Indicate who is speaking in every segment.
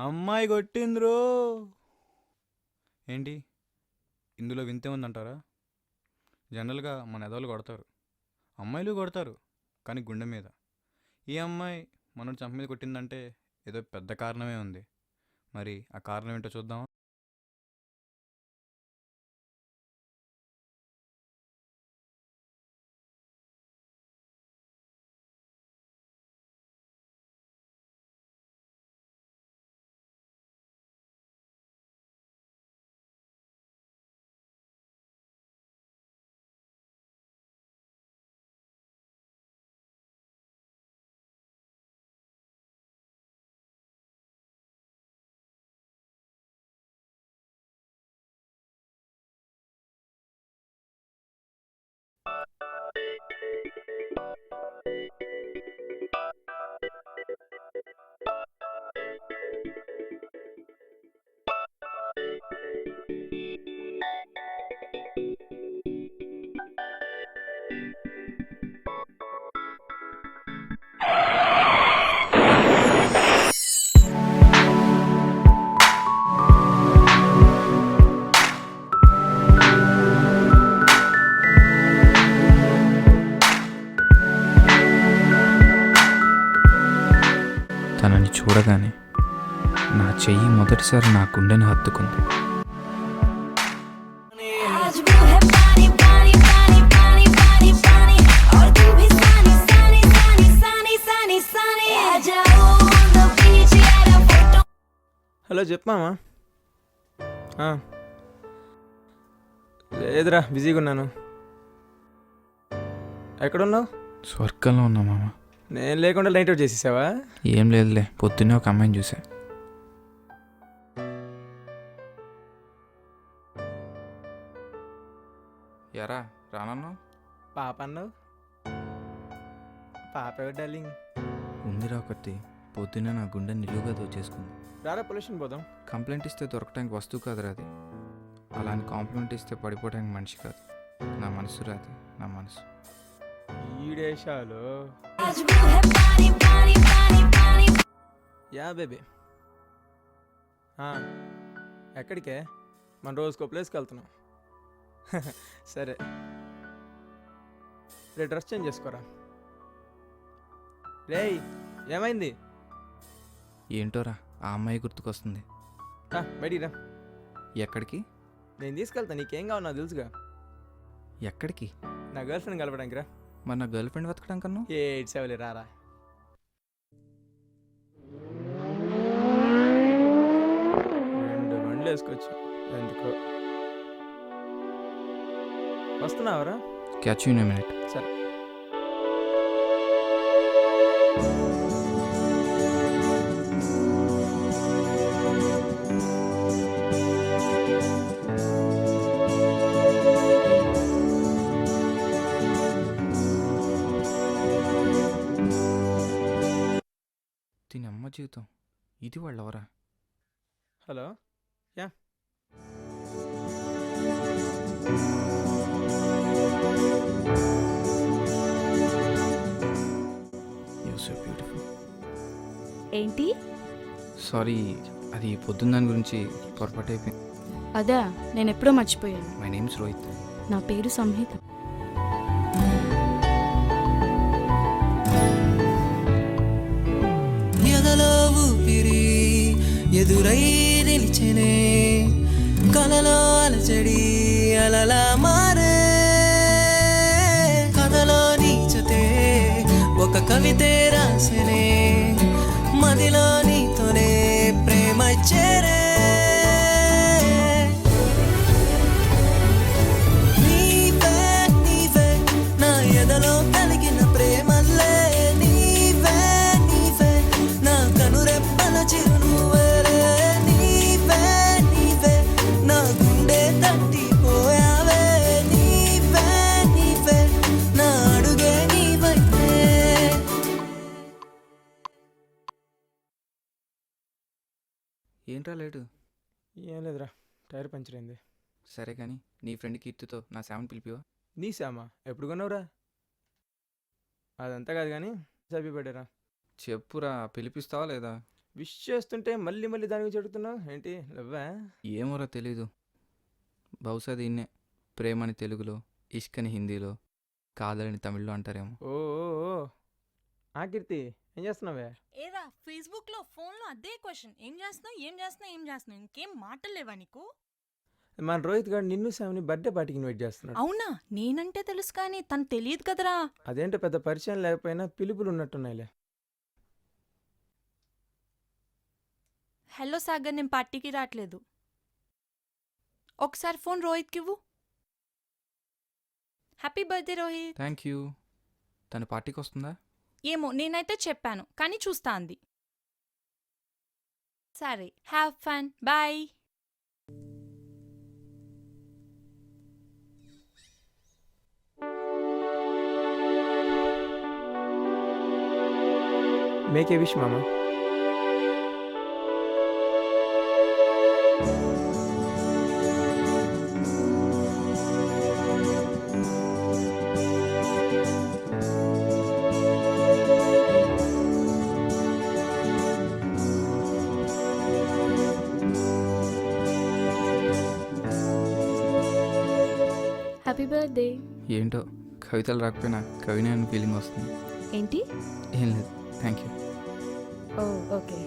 Speaker 1: అమ్మాయి కొట్టింద్రో. ఏంటి ఇందులో వింతే ఉందంటారా? జనరల్గా మన ఎదవలు కొడతారు, అమ్మాయిలు కొడతారు, కానీ గుండె మీద. ఈ అమ్మాయి మనోడు చంప మీద కొట్టిందంటే ఏదో పెద్ద కారణమే ఉంది. మరి ఆ కారణం ఏంటో చూద్దామా? తనని చూడగానే నా చెయ్యి మొదటిసారి నా గుండెని హత్తుకుంది.
Speaker 2: आज वो है पानी पानी पानी पानी पानी पानी और तू भी सानी सानी सानी सानी सानी सानी आ जाओ on the beach यार फोटो.
Speaker 3: హలో చెప్పామా? లేదురా, బిజీగా ఉన్నాను. ఎక్కడున్నావు?
Speaker 1: స్వర్గంలో ఉన్నా మామ.
Speaker 3: నేను లేకుండా నైట్ అవుట్ చేసేసావా?
Speaker 1: ఏం లేదులే, పొద్దున్నే ఒక అమ్మాయిని చూసా. ఎరా రానన్నా?
Speaker 3: పాప అన్నావు? పాప ఎవరు డార్లింగ్?
Speaker 1: ఉందిరా ఒకటి, పొద్దున్నే నా గుండె నిలువుగా దోచేసుకుంది.
Speaker 3: రారా పొల్యూషన్ పోదాం.
Speaker 1: కంప్లైంట్ ఇస్తే దొరకటానికి వస్తువు కాదురా అది. అలా అని కాంప్లిమెంట్ ఇస్తే పడిపోవడానికి మనిషి కాదు. నా మనసు రాది, నా మనసు.
Speaker 3: ఈ దేశాలు
Speaker 2: आज वो है पानी पानी पानी पानी.
Speaker 3: Yeah baby. ఎక్కడికే? మన రోజుకో ప్లేస్కి వెళ్తున్నాం. సరే, రే డ్రెస్ చేంజ్ చేసుకోరా. రేయ్, ఏమైంది?
Speaker 1: ఏంటోరా ఆ అమ్మాయి గుర్తుకొస్తుంది.
Speaker 3: బయటికి రా.
Speaker 1: ఎక్కడికి?
Speaker 3: నేను తీసుకెళ్తా, నీకేం కావాలి నాకు తెలుసుగా.
Speaker 1: ఎక్కడికి?
Speaker 3: నా గర్ల్ ఫ్రెండ్ కలపడానికి రా.
Speaker 1: మరి నా గర్ల్ ఫ్రెండ్ వెతకడం కన్నా
Speaker 3: ఏడ్చావులే, రారా. రెండు బండ్లు వేసుకోవచ్చు ఎందుకో. వస్తున్నావరా?
Speaker 1: Catch you in a minute.
Speaker 3: సరే.
Speaker 1: దీని అమ్మ జీవితం, ఇది వాళ్ళెవరా?
Speaker 3: Hello. Yeah.
Speaker 1: You're so beautiful.
Speaker 4: ఏంటి?
Speaker 1: సారీ, అది పొద్దున్న దాని గురించి పొరపాటు అయిపోయింది.
Speaker 4: అదా, నేను ఎప్పుడో మర్చిపోయాను.
Speaker 1: My names Rohit.
Speaker 4: నా పేరు సంహిత.
Speaker 5: ఎదలో ఊపిరి ఎదురై నిలిచెనే, కలలో అలజడి అలలా మారే, కథలో నీచతే ఒక కవితే రాసెనే, మదిలో నీతోనే ప్రేమ చేరే. నీవే నీవే నా ఎదలో కలిగిన ప్రేమల్లే, నీవే నీవే నా కనురెప్పల చిరునవ్వులే, నీవే నీవే నా గుండె తట్టిపోయావే, నీవే నీవే నా అడుగే నీవైతే.
Speaker 1: ఏంట్రా లేటు?
Speaker 3: ఏం లేదురా, టైర్ పంచర్ అయింది.
Speaker 1: సరే కానీ నీ ఫ్రెండ్ కీర్తితో నా సేవను పిలిపివా?
Speaker 3: నీ శ్యామా? ఎప్పుడు కొన్నావురా? అదంతా కాదు కానీ హ్యాపీ బర్త్డేరా.
Speaker 1: చెప్పురా, పిలిపిస్తావా లేదా?
Speaker 3: విష్ చేస్తుంటే మళ్ళీ మళ్ళీ దాని గురించి అడుగుతున్నావు ఏంటి లవ్వా?
Speaker 6: ఏమోరా తెలీదు. బహుశా దీన్నే ప్రేమని తెలుగులో, ఇష్కని హిందీలో, కాదలని తమిళ్లో అంటారేమో.
Speaker 3: ఓ ఓ, ఓ. ఆ కీర్తి ఏం చేస్తున్నావే?
Speaker 7: ఏరా ఫేస్బుక్ లో ఫోన్ లో అదే క్వశ్చన్, ఏం చేస్తున్నావు ఇంకేం మాటలు లేవా నీకు?
Speaker 3: మన రోహిత్ గారు నిన్ను సామిని బర్త్డే పార్టీకి ఇన్వైట్ చేస్తున్నాడు.
Speaker 7: అవునా, నేనంటే తెలుసు కానీ తను తెలియదు కదరా.
Speaker 3: అదేంటో పెద్ద పరిచయం లేకపోయినా పిలుపులు ఉన్నట్టున్నాయిలే.
Speaker 7: హలో సాగర్, నేను పార్టీకి రావట్లేదు. ఒకసారి ఫోన్ రోహిత్కి ఇవ్వు. Happy birthday Rohit.
Speaker 6: Thank you. తను పార్టీకి వస్తుందా?
Speaker 7: ఏమో, నేనైతే చెప్పాను కానీ చూస్తా అంది. సరే, have fun, bye.
Speaker 3: Make a wish మామ.
Speaker 4: Happy birthday.
Speaker 6: ఏంటో కవితలు రాకపోయినా కవినే అని ఫీలింగ్ వస్తుంది.
Speaker 4: ఏంటి?
Speaker 6: ఏం లేదు, థ్యాంక్ యూ.
Speaker 4: Oh okay.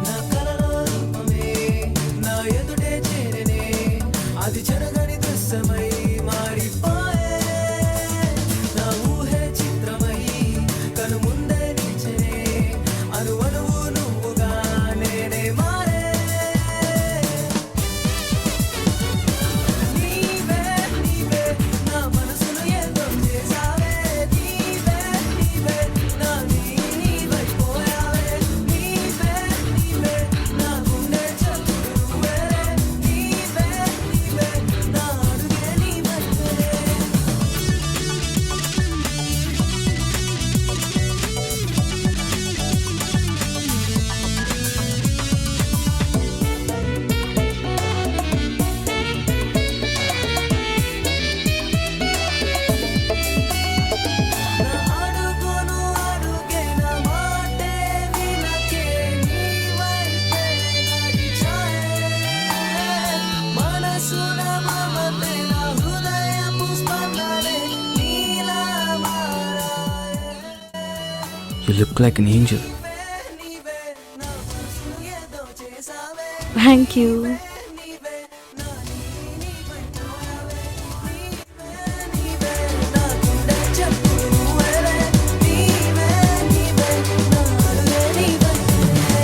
Speaker 5: నా కలలో రూపమే నా ఎదుటే చేరనే, అది జరగని దృశ్యమై మారిపోయే. నా ఊహే చిత్రమై కను ముందే నిలిచెనే, అనువనువు నువ్వుగా నేనే మారే. నీవే నీవే నా మనసును ఏదో చేసావే, నీవే నీవే నా నీవైపోయావే. నీవే నీవే నా గుండె చప్పుడు నువ్వేలే, నీవే నీవే నా అడుగే నీవైపోయే. నా అడుగును అడుగే నా మాటే వినకే, నీవైతే నడిచాయే. మనసున మమతే నా హృదయపు స్పందనే నీలా మారాయే.
Speaker 6: You look like an angel.
Speaker 5: నీవే నా మనసును ఏదో చేసావే,
Speaker 4: థ్యాంక్ యూ.
Speaker 5: నీవే నా నీవైపోయావే. నీవే నా గుండె చప్పుడు నువ్వేలే, నీవే నీవే నా అడుగే నీవైపోయే.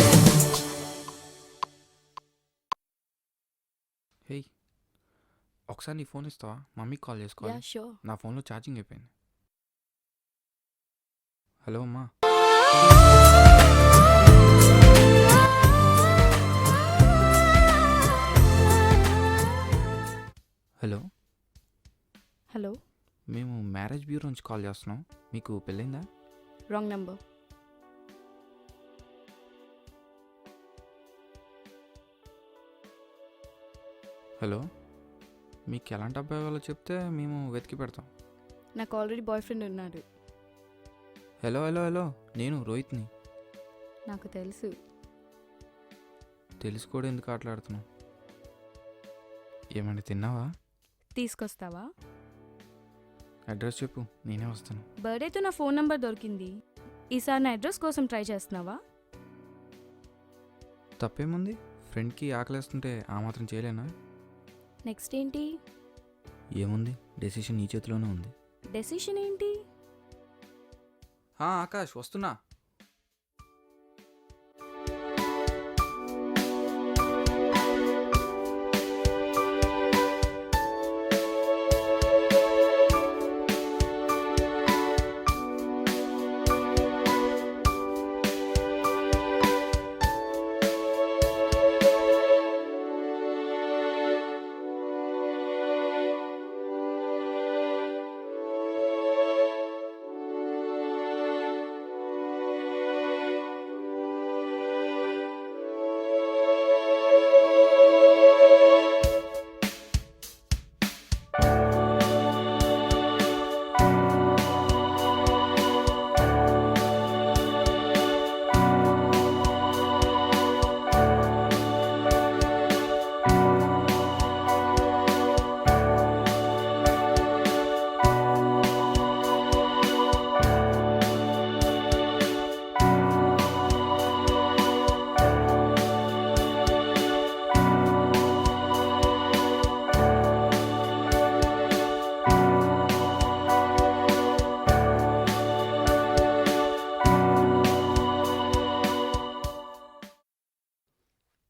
Speaker 6: హే, ఒకసారి నీ ఫోన్ ఇస్తావా? మమ్మీకి కాల్
Speaker 4: యా
Speaker 6: చేసుకోవాలి.
Speaker 4: షూర్.
Speaker 6: నా ఫోన్లో ఛార్జింగ్ అయిపోయింది. హలో అమ్మా. Hello,
Speaker 4: hello.
Speaker 6: మేము మ్యారేజ్ బ్యూరో నుంచి కాల్ చేస్తున్నాం. మీకు పెళ్ళైందా?
Speaker 4: Wrong number.
Speaker 6: హలో, మీకు ఎలాంటి అబ్బాయి వాళ్ళో చెప్తే మేము వెతికి పెడతాం.
Speaker 4: నాకు ఆల్రెడీ బాయ్ ఫ్రెండ్ ఉన్నాడు.
Speaker 6: హలో హలో హలో, నేను రోహిత్ని.
Speaker 4: నాకు తెలుసు.
Speaker 6: తెలిసి కూడా ఎందుకు ఆటలాడుతున్నావు? ఏమండి తిన్నావా?
Speaker 4: తీసుకొస్తావా?
Speaker 6: అడ్రస్ చెప్పు, నేనే వస్తాను.
Speaker 4: బర్త్డేతో నా ఫోన్ నంబర్ దొరికింది. ఈసారి నా అడ్రస్ కోసం ట్రై చేస్తున్నావా?
Speaker 6: తప్పేముంది, ఫ్రెండ్కి ఆకలేస్తుంటే ఆ మాత్రం చేయలేనా?
Speaker 4: నెక్స్ట్ ఏంటి?
Speaker 6: ఏముంది, డెసిషన్ నీ చేతిలోనే ఉంది.
Speaker 4: డెసిషన్ ఏంటి?
Speaker 6: ఆకాష్ వస్తున్నా.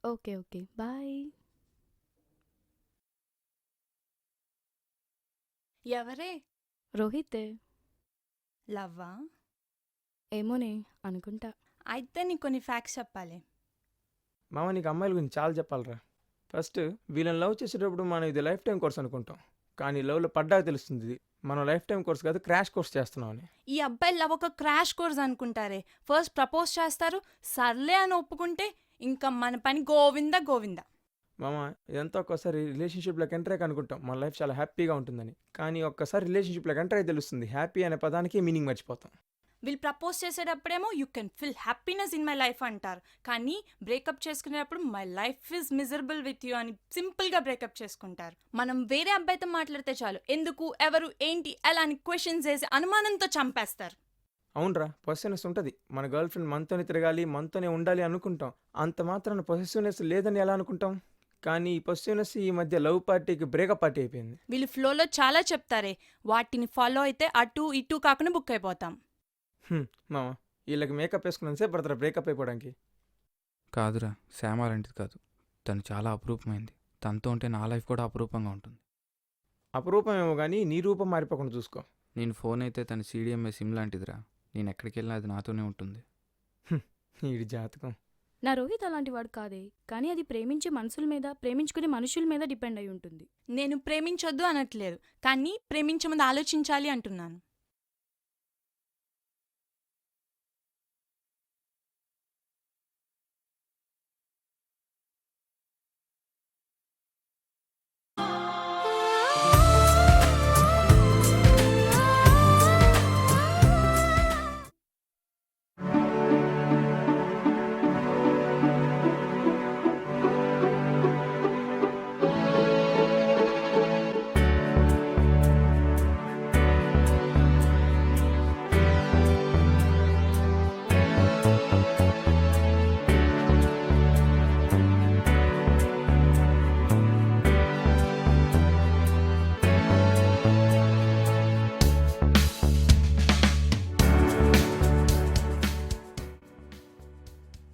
Speaker 4: Okay okay bye.
Speaker 7: ఎవరే?
Speaker 4: రోహిత్.
Speaker 7: లవ్వా?
Speaker 4: ఏమోనే అనుకుంటా.
Speaker 7: అయితే నీకు కొన్ని ఫ్యాక్ట్స్ చెప్పాలి.
Speaker 3: మామ నీకు అమ్మాయిల గురించి చాలా చెప్పాలరా. ఫస్ట్ వీళ్ళని లవ్ చేసేటప్పుడు మనం ఇది లైఫ్ టైం కోర్స్ అనుకుంటాం, కానీ లవ్లో పడ్డాక తెలుస్తుంది ఇది మనం లైఫ్ టైం కోర్స్ కాదు క్రాష్ కోర్స్ చేస్తున్నామని.
Speaker 7: ఈ అబ్బాయిలు లవ్ ఒక క్రాష్ కోర్స్ అనుకుంటారే. ఫస్ట్ ప్రపోజ్ చేస్తారు, సర్లే అని ఒప్పుకుంటే ఇంకా మన పని గోవింద గోవింద.
Speaker 3: మామ ఇదంతా ఒక్కసారి రిలేషన్షిప్లోకి ఎంటర్ అయ్యాక అనుకుంటాం మన లైఫ్ చాలా హ్యాపీగా ఉంటుందని, కానీ ఒక్కసారి రిలేషన్షిప్లోకి ఎంటర్ అయ్యి తెలుస్తుంది హ్యాపీ అనే పదానికి మీనింగ్ మర్చిపోతాం.
Speaker 7: వీళ్ళు ప్రపోజ్ చేసేటప్పుడేమో you can feel happiness in my life అంటారు, కానీ బ్రేకప్ చేసుకునేటప్పుడు my life is miserable with you అని సింపుల్గా బ్రేకప్ చేసుకుంటారు. మనం వేరే అబ్బాయితో మాట్లాడితే చాలు ఎందుకు, ఎవరు, ఏంటి, ఎలా అని క్వశ్చన్స్ వేసి అనుమానంతో చంపేస్తారు.
Speaker 3: అవునరా, పొసెసివ్నెస్ ఉంటుంది. మన గర్ల్ ఫ్రెండ్ మనతోనే తిరగాలి మనతోనే ఉండాలి అనుకుంటాం, అంత మాత్రాన పొసెసివ్నెస్ లేదని ఎలా అనుకుంటాం? కానీ ఈ పొసెసివ్నెస్ ఈ మధ్య లవ్ పార్టీకి బ్రేకప్ పార్టీ అయిపోయింది.
Speaker 7: వీళ్ళు ఫ్లోలో చాలా చెప్తారే, వాటిని ఫాలో అయితే అటు ఇటు కాకుండా బుక్ అయిపోతాం.
Speaker 3: మామ వీళ్ళకి మేకప్ వేసుకున్నంతసేపు పడతారా బ్రేకప్ అయిపోవడానికి?
Speaker 6: కాదురా, శ్యామ అలాంటిది కాదు. తను చాలా అపురూపమైంది. తనతో ఉంటే నా లైఫ్ కూడా అపురూపంగా ఉంటుంది.
Speaker 3: అపరూపం ఏమో కానీ నీ రూపం మారిపోకుండా చూసుకో.
Speaker 6: నేను ఫోన్ అయితే తన CDMA సిమ్ లాంటిదిరా. నేను ఎక్కడికి వెళ్ళినా అది నాతోనే ఉంటుంది.
Speaker 3: వీడి జాతకం.
Speaker 4: నా రోహిత్ అలాంటి వాడు కాదే, కానీ అది ప్రేమించే మనసుల మీద, ప్రేమించుకునే మనుషుల మీద డిపెండ్ అయి ఉంటుంది.
Speaker 7: నేను ప్రేమించొద్దు అనట్లేదు, కానీ ప్రేమించే ముందు ఆలోచించాలి అంటున్నాను.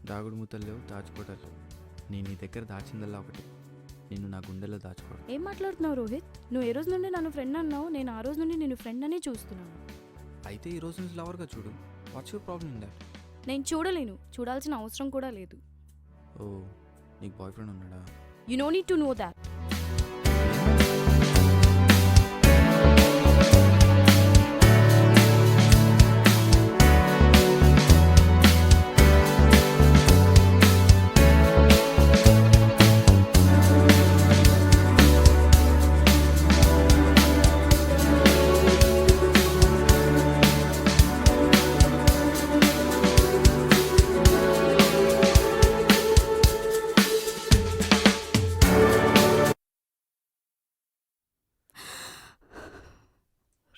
Speaker 6: దాగుడు మూతలు లేవు, దాచుకోవటాలు లేవు. నేను నీ దగ్గర దాచిందల్లా ఒకటి, నిన్ను నా గుండెల్లో దాచుకోవడం.
Speaker 4: ఏం మాట్లాడుతున్నావు రోహిత్? నువ్వు ఏ రోజు నుండి నన్ను ఫ్రెండ్ అన్నావు, నేను ఆ రోజు నుండి నేను ఫ్రెండ్ అనే చూస్తున్నాను.
Speaker 6: అయితే ఈ రోజు నుంచి లవర్గా చూడు. What's your problem in that?
Speaker 4: నేను చూడలేను, చూడాల్సిన అవసరం కూడా లేదు.
Speaker 6: ఓ, నీకు బాయ్ ఫ్రెండ్ ఉన్నాడా?
Speaker 4: You know need to know that.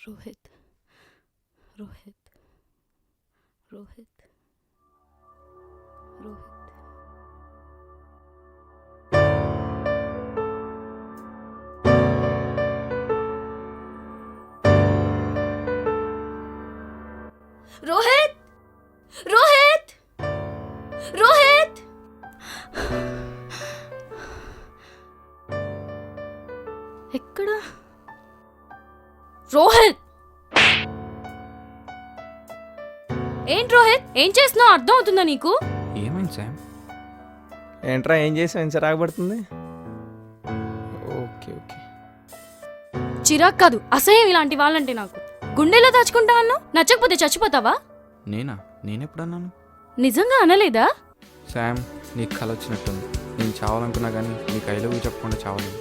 Speaker 4: Rohit Rohit Rohit Rohit Rohit ఏంటి రోహిత్ ఏం చేస్తున్నావు అర్థం అవుతుందా నీకు?
Speaker 6: ఏమైంది శామ్?
Speaker 3: ఏంట్రా ఏం చేసావు ఎంత రాగబడుతుంది? Okay okay.
Speaker 4: చిరాక్ కాదు అసహ్యం ఇలాంటి వాళ్ళంటే నాకు. గుండెలో దాచుకుంటా అన్నావు, నచ్చకపోతే చచ్చిపోతావా?
Speaker 6: నేనెప్పుడన్నాను?
Speaker 4: నిజంగా అనలేదా?
Speaker 6: శామ్, నీకు కల వచ్చినట్టుంది. నేను చావాలనుకున్నా కానీ నీకు ఐ లవ్ యూ చెప్పకుండా చావలేదు.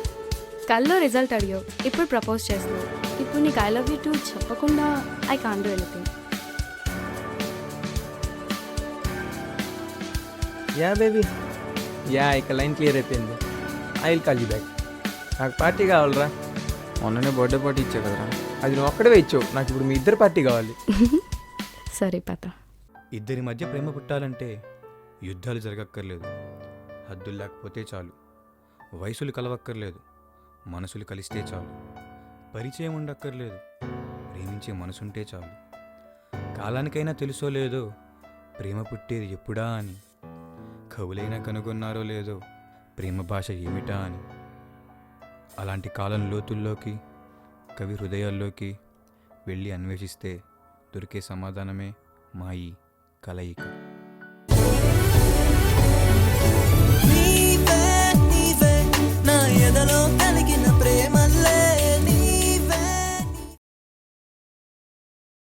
Speaker 4: కల్లో రిజల్ట్ అడిగావు, ఇప్పుడు ప్రపోజ్ చేస్తున్నావు. ఇప్పుడు నీకు ఐ లవ్ యూ టూ చెప్పకుండా I can do anything.
Speaker 3: Yeah baby, yeah ఇక లైన్ క్లియర్ అయిపోయింది. I will call you back. నాకు పార్టీ కావాలరా.
Speaker 6: మొన్ననే బర్త్డే పార్టీ ఇచ్చా కదరా.
Speaker 3: అది నువ్వు ఒక్కడే ఇచ్చావు, నాకు ఇప్పుడు మీ ఇద్దరు పార్టీ కావాలి.
Speaker 4: సరే పద.
Speaker 1: ఇద్దరి మధ్య ప్రేమ పుట్టాలంటే యుద్ధాలు జరగక్కర్లేదు, హద్దులు లేకపోతే చాలు. వయసులు కలవక్కర్లేదు, మనసులు కలిస్తే చాలు. పరిచయం ఉండక్కర్లేదు, ప్రేమించే మనసుంటే చాలు. కాలానికైనా తెలుసో లేదో ప్రేమ పుట్టేది ఎప్పుడా అని. కవులైనా కనుగొన్నారో లేదో ప్రేమ భాష ఏమిటా అని. అలాంటి కాలం లోతుల్లోకి, కవి హృదయాల్లోకి వెళ్ళి అన్వేషిస్తే దొరికే సమాధానమే మా ఈ కలయిక.